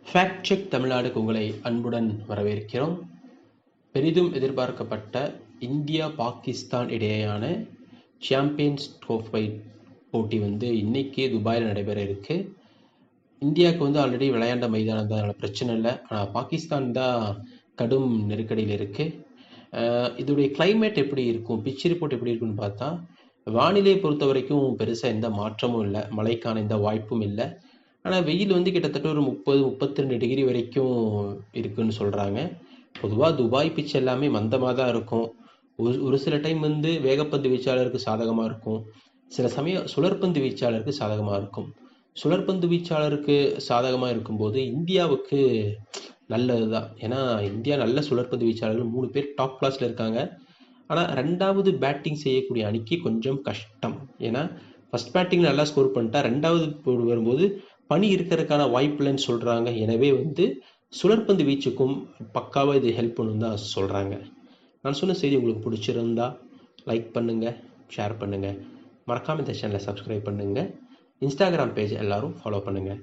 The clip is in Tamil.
ஃபேக்ட் செக் தமிழ்நாடுக்கு உங்களை அன்புடன் வரவேற்கிறோம். பெரிதும் எதிர்பார்க்கப்பட்ட இந்தியா பாகிஸ்தான் இடையேயான சாம்பியன்ஸ் ட்ரோஃபி போட்டி இன்னைக்கு துபாயில் நடைபெற இருக்கு. இந்தியாவுக்கு ஆல்ரெடி விளையாண்ட மைதானம் தான், அதனால பிரச்சனை இல்லை. ஆனால் பாகிஸ்தான் தான் கடும் நெருக்கடியில் இருக்கு. இதோடைய கிளைமேட் எப்படி இருக்கும், பிச் ரிப்போர்ட் எப்படி இருக்குன்னு பார்த்தா, வானிலையை பொறுத்த வரைக்கும் பெருசாக எந்த மாற்றமும் இல்லை, மழைக்கான எந்த வாய்ப்பும் இல்லை. ஆனால் வெயில் கிட்டத்தட்ட ஒரு 30-32 டிகிரி வரைக்கும் இருக்குன்னு சொல்கிறாங்க. பொதுவாக துபாய் பிச் எல்லாமே மந்தமாக தான் இருக்கும். ஒரு சில டைம் வேகப்பந்து வீச்சாளருக்கு சாதகமாக இருக்கும், சில சமயம் சுழற்பந்து வீச்சாளருக்கு சாதகமாக இருக்கும். சுழற்பந்து வீச்சாளருக்கு சாதகமாக இருக்கும்போது இந்தியாவுக்கு நல்லது தான். ஏன்னா இந்தியா நல்ல சுழற்பந்து வீச்சாளர்கள் 3 பேர் டாப் கிளாஸில் இருக்காங்க. ஆனால் 2வது பேட்டிங் செய்யக்கூடிய அணிக்கு கொஞ்சம் கஷ்டம். ஏன்னா ஃபர்ஸ்ட் பேட்டிங் நல்லா ஸ்கோர் பண்ணிட்டா 2வது வரும்போது பனி இருக்கிறதுக்கான வாய்ப்பு இல்லைன்னு சொல்கிறாங்க. எனவே சுழற்பந்து வீச்சுக்கும் பக்காவாக இது ஹெல்ப் பண்ணுன்னு தான் சொல்கிறாங்க. நான் சொன்ன செய்தி உங்களுக்கு பிடிச்சிருந்தா லைக் பண்ணுங்கள், ஷேர் பண்ணுங்கள், மறக்காமல் இந்த சேனலை சப்ஸ்கிரைப் பண்ணுங்கள், இன்ஸ்டாகிராம் பேஜ் எல்லாரும் ஃபாலோ பண்ணுங்கள்.